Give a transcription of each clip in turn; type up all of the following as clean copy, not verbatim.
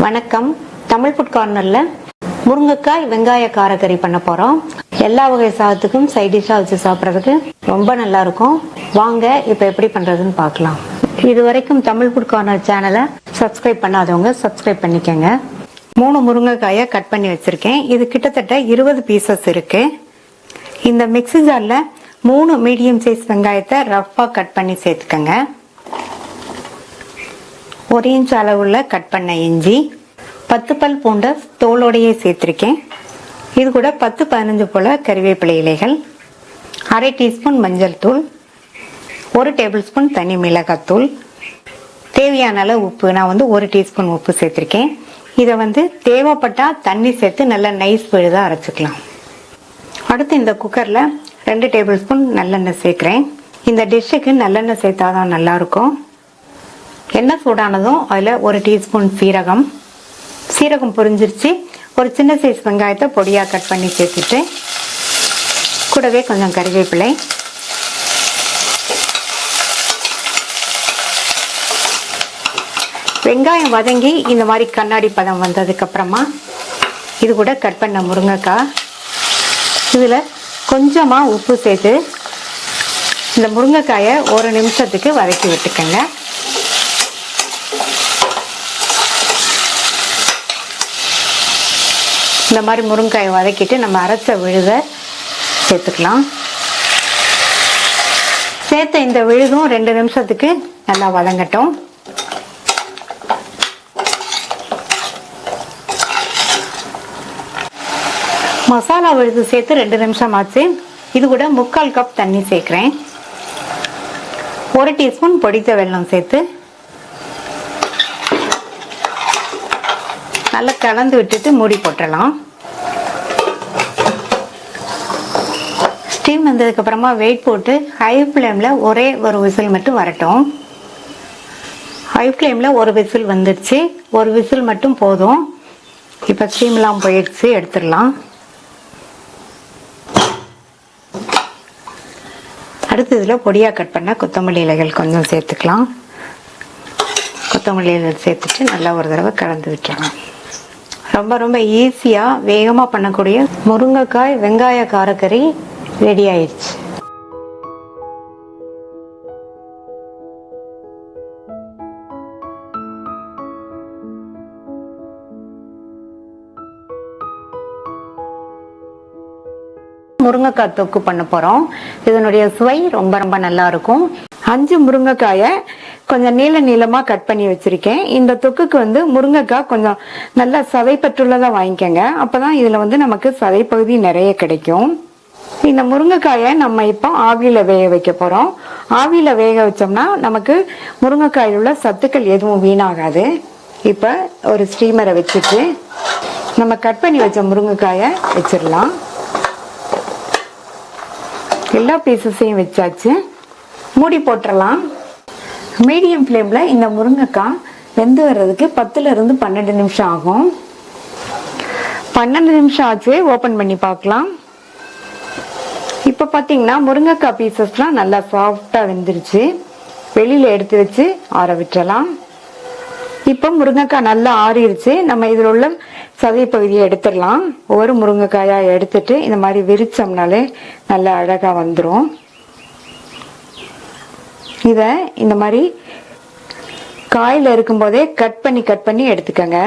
வணக்கம். தமிழ் ஃபுட் கார்னர்ல முருங்கைக்காய் வெங்காய காரக்கறி பண்ண போறோம். எல்லா வகை சாதத்துக்கும் சைட் டிஷ்ஷா வச்சு சாப்பிட்றதுக்கு ரொம்ப நல்லா இருக்கும். வாங்க இப்போ எப்படி பண்றதுன்னு பார்க்கலாம். இது வரைக்கும் தமிழ் ஃபுட் கார்னர் சேனலை சப்ஸ்கிரைப் பண்ணாதவங்க சப்ஸ்கிரைப் பண்ணிக்கோங்க. 3 முருங்கைக்காயை கட் பண்ணி வச்சிருக்கேன். இது கிட்டத்தட்ட 20 பீசஸ் இருக்கு. இந்த மிக்ஸி ஜார்ல 3 மீடியம் சைஸ் வெங்காயத்தை ரஃப்பா கட் பண்ணி சேர்த்துக்கங்க. 1 இன்ச் அளவுள்ள கட் பண்ண இஞ்சி, 10 பல் பூண்டை தோலோடையே சேர்த்திருக்கேன். இது கூட 10-15 போல கறிவேப்பிலை இலைகள், 1/2 டீஸ்பூன் மஞ்சள் தூள், 1 டேபிள் ஸ்பூன் தனி மிளகாத்தூள், தேவையான அளவு உப்பு. நான் 1 டீஸ்பூன் உப்பு சேர்த்திருக்கேன். இதை தேவைப்பட்டா தண்ணி சேர்த்து நல்லா நைஸ் விழுதா அரைச்சிக்கலாம். அடுத்து இந்த குக்கர்ல 2 டேபிள் ஸ்பூன் நல்லெண்ணெய் சேர்க்கிறேன். இந்த டிஷ்ஷுக்கு நல்லெண்ணெய் சேர்த்தாதான் நல்லா இருக்கும். எண்ணெய் சூடானதும் அதில் 1 டீஸ்பூன் சீரகம் பொரிஞ்சிருச்சு. ஒரு சின்ன சைஸ் வெங்காயத்தை பொடியாக கட் பண்ணி சேர்த்துட்டு கூடவே கொஞ்சம் கறிவேப்பிலை, வெங்காயம் வதங்கி இந்த மாதிரி கண்ணாடி பதம் வந்ததுக்கு அப்புறமா இது கூட கட் பண்ண முருங்கைக்காய், இதில் கொஞ்சமாக உப்பு சேர்த்து இந்த முருங்கைக்காயை 1 நிமிஷத்துக்கு வதக்கி விட்டுக்கங்க. இந்த மாதிரி முருங்கைக்காயை வதக்கிட்டு நம்ம அரைச்ச விழுத சேர்த்துக்கலாம். சேர்த்த இந்த விழுதும் 2 நிமிஷத்துக்கு நல்லா வதங்கட்டும். மசாலா விழுது சேர்த்து 2 நிமிஷம் ஆச்சு. இது கூட 3/4 கப் தண்ணி சேர்க்கிறேன். 1 டீஸ்பூன் பொடித்த வெல்லம் சேர்த்து நல்லா கலந்து விட்டுட்டு மூடி போட்டுடலாம். ஸ்டீம் வந்ததுக்கு அப்புறமா வெயிட் போட்டு ஹை ஃப்ளேம்ல ஒரே ஒரு விசில் மட்டும் வரட்டும். ஹை ஃப்ளேம்ல ஒரு விசில் வந்துடுச்சு. ஒரு விசில் மட்டும் போதும். இப்போ ஸ்டீம்லாம் போயிடுச்சு, எடுத்துடலாம். அடுத்து இதில் பொடியாக கட் பண்ண கொத்தமல்லி இலைகள் கொஞ்சம் சேர்த்துக்கலாம். கொத்தமல்லி இலைகள் சேர்த்துட்டு நல்லா ஒரு தடவை கலந்து விட்டுறலாம். ரொம்ப ரொம்ப ஈஸியாக வேகமாக பண்ணக்கூடிய முருங்கைக்காய் வெங்காய காரக்கறி ரெடி ஆயிடுச்சு. முருங்கைக்காய் தொக்கு பண்ண போறோம். இதனுடைய சுவை ரொம்ப ரொம்ப நல்லா இருக்கும். 5 முருங்கைக்காயை கொஞ்சம் நீளமா கட் பண்ணி வச்சிருக்கேன். இந்த தொக்குக்கு முருங்கைக்காய் கொஞ்சம் நல்லா சதைப்பற்றுள்ளதா வாங்கிக்கோங்க. அப்பதான் இதுல நமக்கு சதைப்பகுதி நிறைய கிடைக்கும். இந்த முருங்கைக்காயை நம்ம இப்போ ஆவியில வேக வைக்க போறோம். ஆவியில வேக வச்சோம்னா நமக்கு முருங்கைக்காயில் உள்ள சத்துக்கள் எதுவும் வீணாகாது. இப்ப ஒரு ஸ்டீமரை வச்சுட்டு நம்ம கட் பண்ணி வச்ச முருங்கைக்காயை வச்சிடலாம். எல்லா பீசஸையும் வச்சாச்சு. மூடி போட்டுடலாம். மீடியம் ஃப்ளேம்ல இந்த முருங்கைக்காய் வெந்து வர்றதுக்கு 10 to 12 நிமிஷம் ஆகும். 12 நிமிஷம் ஆச்சு. ஓபன் பண்ணி பார்க்கலாம். இப்ப பாத்தீங்கன்னா முருங்கைக்காய் பீசஸ்லாம் நல்லா சாஃப்டா வெந்துருச்சு. வெளியில எடுத்து வச்சு ஆற விட்டுறலாம். இப்ப முருங்கைக்காய் நல்லா ஆறிடுச்சு. நம்ம இதில் உள்ள சதை பகுதியை எடுத்துடலாம். ஒவ்வொரு முருங்கைக்காயா எடுத்துட்டு இந்த மாதிரி விரிச்சோம்னாலே நல்லா அழகா வந்துடும். இத இந்த மாதிரி காயில இருக்கும் போதே கட் பண்ணி எடுத்துக்கங்க.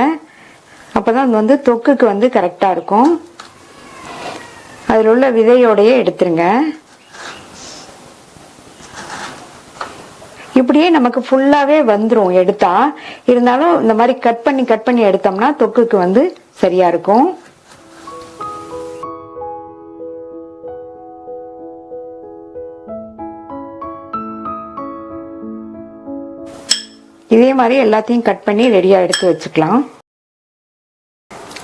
அப்பதான் தொக்குக்கு கரெக்டா இருக்கும். அதில் உள்ள விதையோடையே எடுத்துருங்க. இப்படியே நமக்கு ஃபுல்லாவே வந்துரும் எடுத்தா. இருந்தாலும் இந்த மாதிரி கட் பண்ணி எடுத்தோம்னா தொக்குக்கு சரியா இருக்கும். இதே மாதிரி எல்லாத்தையும் கட் பண்ணி ரெடியா எடுத்து வச்சுக்கலாம்.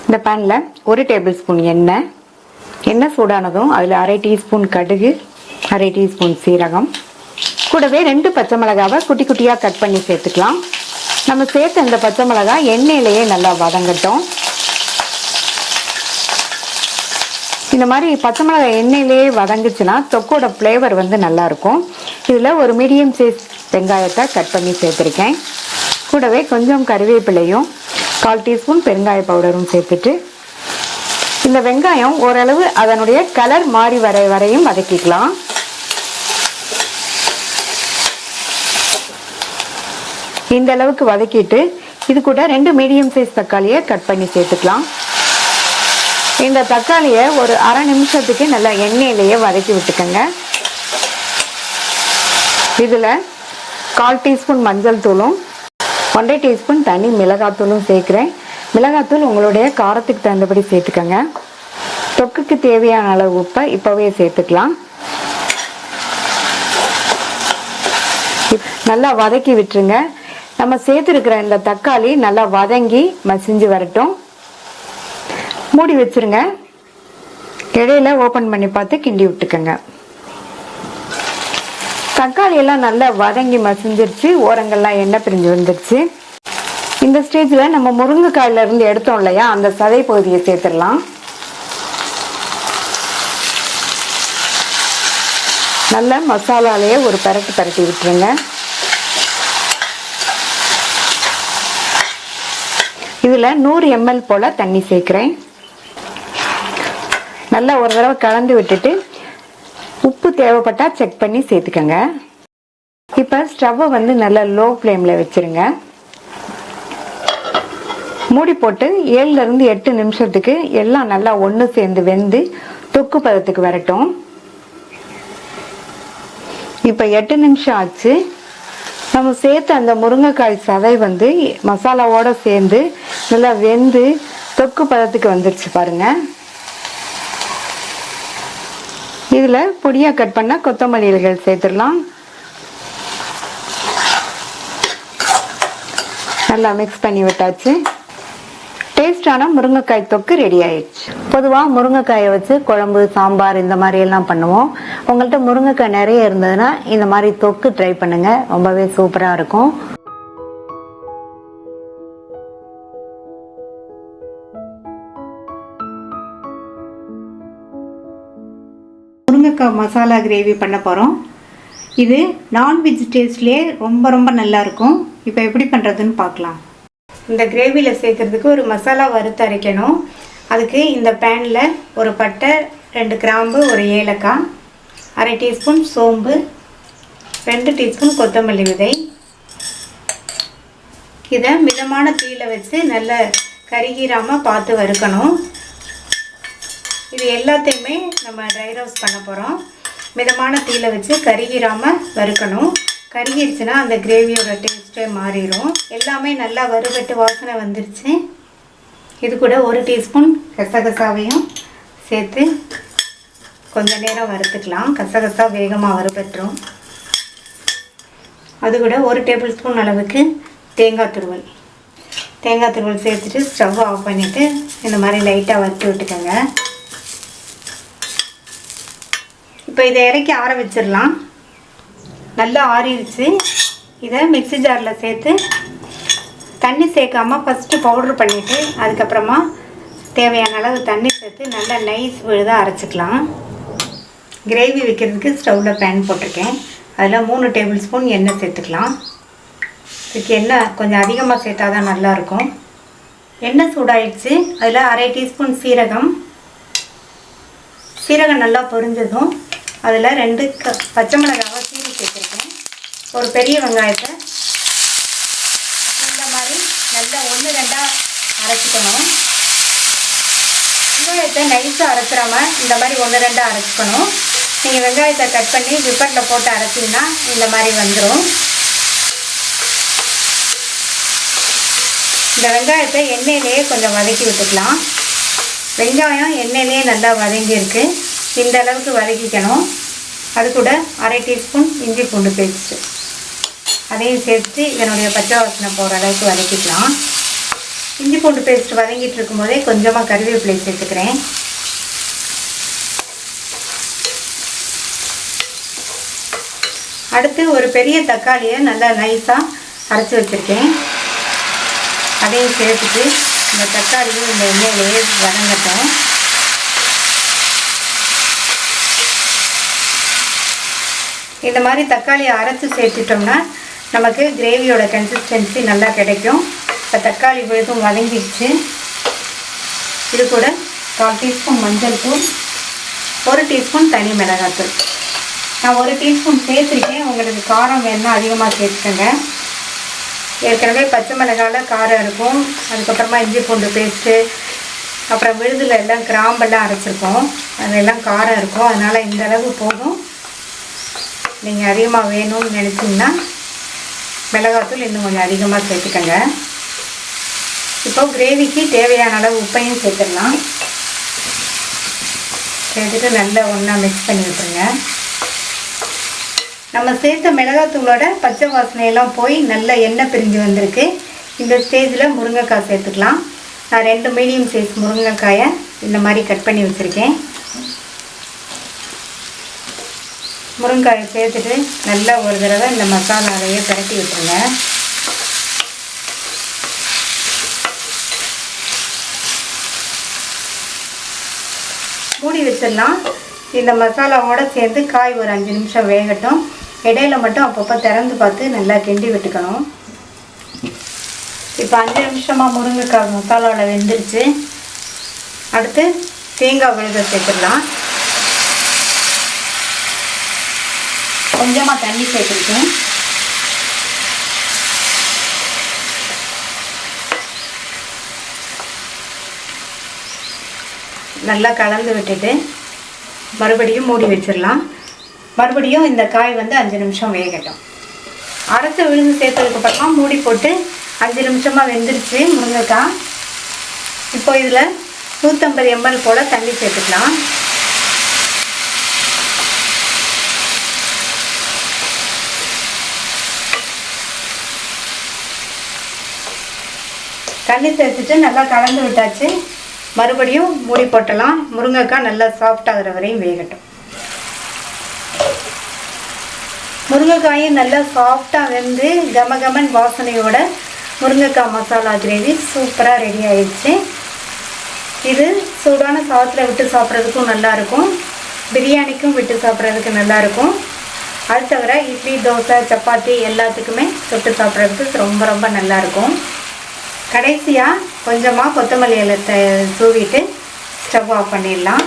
இந்த பேன்ல 1 டேபிள் ஸ்பூன் எண்ணெய் சூடானதும் அதுல 1/2 டீஸ்பூன் கடுகு, 1/2 டீஸ்பூன் சீரகம், கூடவே 2 பச்சை மிளகாவை குட்டி குட்டியா கட் பண்ணி சேர்த்துக்கலாம். நம்ம சேர்த்த இந்த பச்சை மிளகாய் எண்ணெயிலேயே நல்லா வதங்கட்டும். இந்த மாதிரி பச்சை மிளகாய் எண்ணெயிலேயே வதங்குச்சுன்னா தொக்கோட ஃப்ளேவர் நல்லா இருக்கும். இதுல ஒரு மீடியம் சைஸ் வெங்காயத்தை கட் பண்ணி சேர்த்திருக்கேன். கூடவே கொஞ்சம் கறிவேப்பிலையும் 1/4 டீஸ்பூன் பெருங்காய பவுடரும் சேர்த்துட்டு இந்த வெங்காயம் ஓரளவு அதனுடைய கலர் மாறி வரையும் வதக்கிக்கலாம். இந்த அளவுக்கு வதக்கிட்டு இது கூட 2 மீடியம் சைஸ் தக்காளியை கட் பண்ணி சேர்த்துக்கலாம். இந்த தக்காளியை ஒரு அரை நிமிஷத்துக்கு நல்லா எண்ணெயிலேயே வதக்கி விட்டுக்கோங்க. இதில் 1/4 டீஸ்பூன் மஞ்சள் தூளும் 1/2 டீஸ்பூன் தனி மிளகாத்தூளும் சேர்க்குறேன். மிளகாத்தூள் உங்களுடைய காரத்துக்கு தகுந்தபடி சேர்த்துக்கோங்க. தொக்குக்கு தேவையான அளவு உப்பை இப்போவே சேர்த்துக்கலாம். நல்லா வதக்கி விட்டுருங்க. நம்ம சேர்த்துருக்கிற இந்த தக்காளி நல்லா வதங்கி மசிஞ்சு வரட்டும். மூடி வச்சிருங்க. இடையில ஓப்பன் பண்ணி பார்த்து கிண்டி விட்டுக்கோங்க. தக்காளி எல்லாம் நல்லா வதங்கி மசிஞ்சிருச்சு. ஓரங்கள்லாம் எண்ணெய் பிரிஞ்சு வந்துருச்சு. இந்த ஸ்டேஜில் நம்ம முருங்கைக்காயில இருந்து எடுத்தோம் இல்லையா, அந்த சதை பகுதியை சேர்த்துடலாம். நல்ல மசாலாலேயே ஒரு பரட்டி விட்டுருங்க. இதில் 100 ml போல் தண்ணி சேர்க்குறேன். நல்லா ஒரு தடவை கலந்து விட்டுட்டு உப்பு தேவைப்பட்டால் செக் பண்ணி சேர்த்துக்கோங்க. இப்போ ஸ்டவ்வை வந்து நல்லா லோ ஃப்ளேமில் வச்சுருங்க. மூடி போட்டு 7 to 8 நிமிஷத்துக்கு எல்லாம் நல்லா ஒன்று சேர்ந்து வெந்து தொக்கு பதத்துக்கு வரட்டும். இப்போ 8 நிமிஷம் ஆச்சு. நம்ம சேர்த்த அந்த முருங்கைக்காய் சதை வந்து மசாலாவோட சேர்ந்து நல்லா வெந்து தொக்கு பதத்துக்கு வந்துருச்சு பாருங்க. இதில் பொடியாக கட் பண்ண கொத்தமல்லி இலைகள் சேர்த்துடலாம். நல்லா மிக்ஸ் பண்ணி விட்டாச்சு. டேஸ்டான முருங்கைக்காய் தொக்கு ரெடி ஆயிடுச்சு. பொதுவாக முருங்கைக்காயை வச்சு குழம்பு, சாம்பார் இந்த மாதிரி எல்லாம் பண்ணுவோம். உங்கள்கிட்ட முருங்கைக்காய் நிறைய இருந்ததுன்னா இந்த மாதிரி தொக்கு ட்ரை பண்ணுங்க. ரொம்பவே சூப்பராக இருக்கும். முருங்கைக்காய் மசாலா கிரேவி பண்ண போகிறோம். இது நான்வெஜ் டேஸ்ட்லேயே ரொம்ப நல்லா இருக்கும். இப்போ எப்படி பண்ணுறதுன்னு பார்க்கலாம். இந்த கிரேவியில் சேர்க்கறதுக்கு ஒரு மசாலா வறுத்து அரைக்கணும். அதுக்கு இந்த பேனில் ஒரு பட்டை, 2 கிராம்பு, ஒரு ஏலக்காய், 1/2 டீஸ்பூன் சோம்பு, 2 டீஸ்பூன் கொத்தமல்லி விதை. இதை மிதமான தீயில வச்சு நல்லா கருகிராமல் பார்த்து வறுக்கணும். இது எல்லாத்தையுமே நம்ம ட்ரை ரோஸ்ட் பண்ண போகிறோம். மிதமான தீயில வச்சு கருகிராமல் வறுக்கணும். கருகிடுச்சுன்னா அந்த கிரேவியோட டேஸ்ட்டே மாறிடும். எல்லாமே நல்லா வறுபட்டு வாசனை வந்துருச்சு. இது கூட 1 டீஸ்பூன் கசகசாவையும் சேர்த்து கொஞ்சம் நேரம் வறுத்துக்கலாம். கசகசா வேகமாக வறுபட்டுரும். அது கூட 1 டேபிள் ஸ்பூன் அளவுக்கு தேங்காய் துருவல் சேர்த்துட்டு ஸ்டவ் ஆஃப் பண்ணிவிட்டு இந்த மாதிரி லைட்டாக வறுத்து விட்டுக்கோங்க. இப்போ இதை இறக்கி ஆற வச்சிடலாம். நல்லா ஆறிடுச்சு. இதை மிக்ஸி ஜாரில் சேர்த்து தண்ணி சேர்க்காமல் ஃபஸ்ட்டு பவுட்ரு பண்ணிவிட்டு அதுக்கப்புறமா தேவையான அளவு தண்ணி சேர்த்து நல்லா நைஸ் விழுதாக அரைச்சிக்கலாம். கிரேவி வைக்கிறதுக்கு ஸ்டவ்வில் பேன் போட்டிருக்கேன். அதில் 3 டேபிள் ஸ்பூன் எண்ணெய் சேர்த்துக்கலாம். இதுக்கு எண்ணெய் கொஞ்சம் அதிகமாக சேர்த்தா தான் நல்லாயிருக்கும். எண்ணெய் சூடாயிடுச்சு. அதில் 1/2 டீஸ்பூன் சீரகம் நல்லா பொரிஞ்சதும் அதில் 2 பச்சை மிளகாவை சீனி சேர்த்துருக்கேன். ஒரு பெரிய வெங்காயத்தை இந்த மாதிரி நல்லா 1-2 அரைச்சிக்கணும். வெங்காயத்தை நைஸாக அரைச்சிடாமல் இந்த மாதிரி 1-2 அரைச்சிக்கணும். நீங்கள் வெங்காயத்தை கட் பண்ணி விப்பரில் போட்டு அரைச்சிங்கன்னா இந்த மாதிரி வந்துடும். இந்த வெங்காயத்தை எண்ணெயிலேயே கொஞ்சம் வதக்கி விட்டுக்கலாம். வெங்காயம் எண்ணெயிலேயே நல்லா வதங்கியிருக்கு. இந்த அளவுக்கு வதக்கிக்கணும். அது கூட 1/2 டீஸ்பூன் இஞ்சி பூண்டு பேஸ்ட்டு அதையும் சேர்த்து இதனுடைய பச்சை வாசனை போகிற அளவுக்கு வதக்கிக்கலாம். இஞ்சி பூண்டு பேஸ்ட் வதங்கிட்டு இருக்கும்போதே கொஞ்சமாக கருவேப்பிலை சேர்த்துக்கிறேன். அடுத்து ஒரு பெரிய தக்காளியை நல்லா நைஸாக அரைச்சி வச்சுருக்கேன். அதையும் சேர்த்துட்டு இந்த தக்காளியும் இந்த எண்ணெயிலேயே வதங்கட்டும். இந்த மாதிரி தக்காளியை அரைச்சி சேர்த்துட்டோம்னா நமக்கு கிரேவியோட கன்சிஸ்டன்சி நல்லா கிடைக்கும். இப்போ தக்காளி விழுதும் வதங்கிடுச்சு. இது கூட 1/4 டீஸ்பூன் மஞ்சள் தூள், 1 டீஸ்பூன் தனி மிளகாத்தூள். நான் 1 டீஸ்பூன் சேர்த்துருக்கேன். உங்களுக்கு காரம் வேணுன்னா அதிகமாக சேர்த்துக்கங்க. ஏற்கனவே பச்சை மிளகாயில் காரம் இருக்கும். அதுக்கப்புறமா இஞ்சி பூண்டு பேஸ்ட்டு, அப்புறம் விழுதில் எல்லாம் கிராம்பெல்லாம் அரைச்சிருக்கோம். அதெல்லாம் காரம் இருக்கும். அதனால் இந்த அளவு போதும். நீங்கள் அதிகமாக வேணும்னு நினச்சிங்கன்னா மிளகாத்தூள் இன்னும் கொஞ்சம் அதிகமாக சேர்த்துக்கங்க. இப்போ கிரேவிக்கு தேவையான அளவு உப்பையும் சேர்த்துடலாம். சேர்த்துட்டு நல்லா ஒன்றா மிக்ஸ் பண்ணி விட்டுருங்க. நம்ம சேர்த்த மிளகாத்தூளோட பச்சை வாசனையெல்லாம் போய் நல்லா எண்ணெய் பிரிஞ்சு வந்திருக்கு. இந்த ஸ்டேஜில் முருங்கைக்காய் சேர்த்துக்கலாம். நான் 2 மீடியம் சைஸ் முருங்கைக்காயை இந்த மாதிரி கட் பண்ணி வச்சுருக்கேன். முருங்கைக்காயை சேர்த்துட்டு நல்லா ஒரு தடவை இந்த மசாலாவையே பிரட்டி விட்டுருங்க. மூடி வச்சிடலாம். இந்த மசாலாவோடு சேர்ந்து காய் ஒரு 5 நிமிஷம் வேகட்டும். இடையில மட்டும் அப்பப்போ திறந்து பார்த்து நல்லா கிண்டி விட்டுக்கணும். இப்போ 5 நிமிஷமாக முருங்கைக்காய் மசாலாவில் வெந்துருச்சு. அடுத்து தேங்காய் விழுத சேர்த்துடலாம். கொஞ்சமாக தண்ணி சேர்த்துருக்கேன். நல்லா கலந்து விட்டுட்டு மறுபடியும் மூடி வச்சிடலாம். மறுபடியும் இந்த காய் வந்து 5 நிமிஷம் வேகட்டும். அரைச்ச விழுந்து சேர்த்ததுக்கப்புறமா மூடி போட்டு 5 நிமிஷமாக வெந்துருச்சு முருங்கைக்காய். இப்போ இதில் 150 ml போல் தண்ணி சேர்த்துக்கலாம். தண்ணி சேர்த்துட்டு நல்லா கலந்து விட்டாச்சு. மறுபடியும் மூடி போட்டலாம். முருங்கைக்காய் நல்லா சாஃப்டாகிற வரையும் வேகட்டும். முருங்கைக்காயும் நல்லா சாஃப்டாக வெந்து கமகமன் வாசனையோட முருங்கைக்காய் மசாலா கிரேவி சூப்பராக ரெடி ஆயிடுச்சு. இது சூடான சாதத்தில் விட்டு சாப்பிட்றதுக்கும் நல்லாயிருக்கும், பிரியாணிக்கும் விட்டு சாப்பிட்றதுக்கு நல்லாயிருக்கும். அது தவிர இட்லி, தோசை, சப்பாத்தி எல்லாத்துக்குமே தொட்டு சாப்பிட்றதுக்கு ரொம்ப ரொம்ப நல்லாயிருக்கும். கடைசியாக கொஞ்சமாக கொத்தமல்லி இலை தூவிட்டு ஸ்டவ் ஆஃப் பண்ணிடலாம்.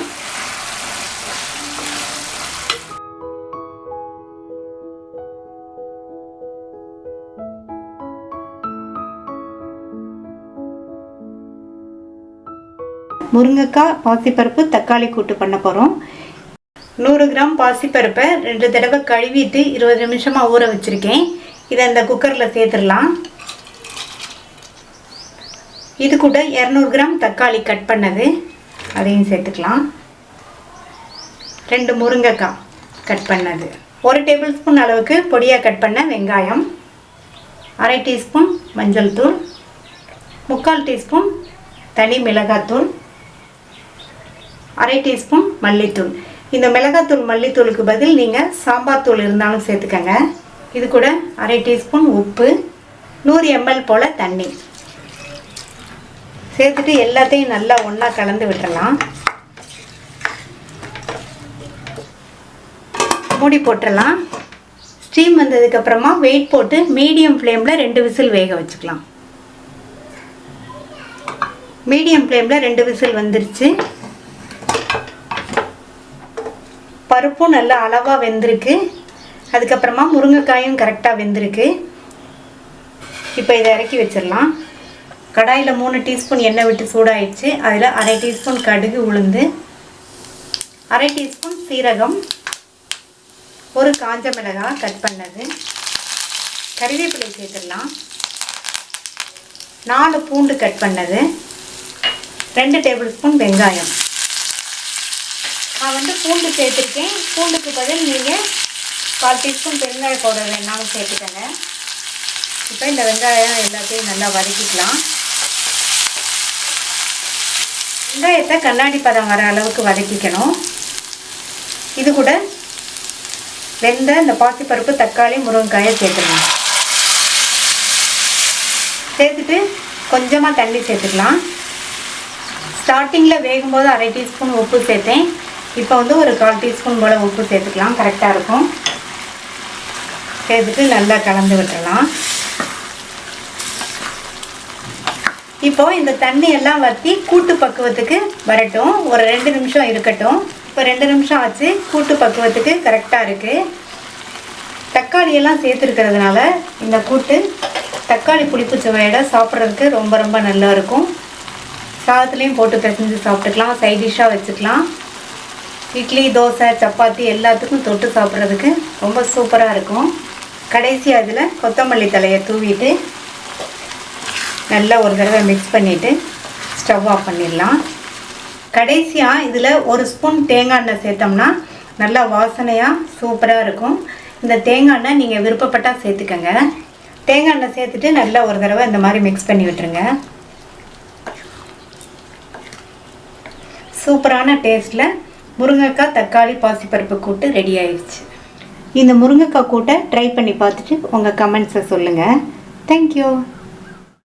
முருங்கைக்காய் பாசிப்பருப்பு தக்காளி கூட்டு பண்ண போகிறோம். 100 கிராம் பாசிப்பருப்பை 2 தடவை கழுவிட்டு 20 நிமிஷமாக ஊற வச்சுருக்கேன். இதை இந்த குக்கரில் சேர்த்துடலாம். இது கூட 200 கிராம் தக்காளி கட் பண்ணது அதையும் சேர்த்துக்கலாம். 2 முருங்கைக்காய் கட் பண்ணது, 1 டேபிள் ஸ்பூன் அளவுக்கு பொடியாக கட் பண்ண வெங்காயம், 1/2 டீஸ்பூன் மஞ்சள் தூள், 3/4 டீஸ்பூன் தனி மிளகாத்தூள், 1/2 டீஸ்பூன் மல்லித்தூள். இந்த மிளகாத்தூள் மல்லித்தூளுக்கு பதில் நீங்கள் சாம்பார் தூள் இருந்தாலும் சேர்த்துக்கங்க. இது கூட 1/2 டீஸ்பூன் உப்பு, 100 ml போல் தண்ணி சேர்த்துட்டு எல்லாத்தையும் நல்லா ஒன்றா கலந்து விட்டுறலாம். மூடி போட்டுடலாம். ஸ்டீம் வந்ததுக்கப்புறமா வெயிட் போட்டு மீடியம் ஃப்ளேமில் 2 விசில் வேக வச்சுக்கலாம். மீடியம் ஃப்ளேமில் 2 விசில் வந்துருச்சு. பருப்பும் நல்லா அளவாக வெந்திருக்கு. அதுக்கப்புறமா முருங்கைக்காயும் கரெக்டாக வெந்திருக்கு. இப்போ இதை இறக்கி வச்சிடலாம். கடாயில் 3 டீஸ்பூன் எண்ணெய் விட்டு சூடாயிடுச்சு. அதில் 1/2 டீஸ்பூன் கடுகு உளுந்து, 1/2 டீஸ்பூன் சீரகம், 1 காஞ்ச மிளகாய் கட் பண்ணது, கறிவேப்பிலை சேர்த்துடலாம், 4 பூண்டு கட் பண்ணது, 2 டேபிள் ஸ்பூன் வெங்காயம். நான் வந்து பூண்டு சேர்த்துருக்கேன். பூண்டுக்கு பதில் நீங்கள் 1/4 டீஸ்பூன் பெருங்காய பவுடர் வேணாலும் சேர்த்துக்கங்க. இப்போ இந்த வெங்காயம் எல்லாத்தையும் நல்லா வதக்கிக்கலாம். வெங்காயத்தை கண்ணாடி பதம் வர அளவுக்கு வதக்கிக்கணும். இது கூட வெந்த இந்த பாசிப்பருப்பு, தக்காளி, முருங்கைக்காயை சேர்த்துக்கலாம். சேர்த்துட்டு கொஞ்சமாக தண்ணி சேர்த்துக்கலாம். ஸ்டார்டிங்கில் வேகும்போது 1/2 டீஸ்பூன் உப்பு சேர்த்தேன். இப்போ வந்து ஒரு 1/4 டீஸ்பூன் போல் உப்பு சேர்த்துக்கலாம், கரெக்டாக இருக்கும். சேர்த்துட்டு நல்லா கலந்து விட்டுறலாம். இப்போ இந்த தண்ணி எல்லாம் வற்றி கூட்டு பக்குவத்துக்கு வரட்டும். ஒரு 2 நிமிஷம் இருக்கட்டும். இப்போ 2 நிமிஷம் ஆச்சு. கூட்டு பக்குவத்துக்கு கரெக்டாக இருக்குது. தக்காளி எல்லாம் சேர்த்துருக்கிறதுனால இந்த கூட்டு தக்காளி புளிப்பு சுவையோட சாப்பிட்றதுக்கு ரொம்ப ரொம்ப நல்லா இருக்கும். சாதத்துலேயும் போட்டு பிசைஞ்சு சாப்பிட்டுக்கலாம். சைட் டிஷ்ஷாக வச்சுக்கலாம். இட்லி, தோசை, சப்பாத்தி எல்லாத்துக்கும் தொட்டு சாப்பிட்றதுக்கு ரொம்ப சூப்பராக இருக்கும். கடைசியாக இதில் கொத்தமல்லி தலையை தூவிட்டு நல்லா ஒரு தடவை மிக்ஸ் பண்ணிவிட்டு ஸ்டவ் ஆஃப் பண்ணிடலாம். கடைசியாக இதில் 1 ஸ்பூன் தேங்காய் எண்ணெய் சேர்த்தோம்னா நல்லா வாசனையாக சூப்பராக இருக்கும். இந்த தேங்காய் எண்ணெய் நீங்கள் விருப்பப்பட்டால் சேர்த்துக்கங்க. தேங்காய் எண்ணெய் சேர்த்துட்டு நல்லா ஒரு தடவை இந்த மாதிரி மிக்ஸ் பண்ணி விட்டுருங்க. சூப்பரான டேஸ்ட்டில் முருங்கைக்காய் தக்காளி பாசிப்பருப்பு கூட்டு ரெடி ஆயிடுச்சு. இந்த முருங்கைக்காய் கூட்டை ட்ரை பண்ணி பார்த்துட்டு உங்கள் கமெண்ட்ஸை சொல்லுங்கள். தேங்க்யூ.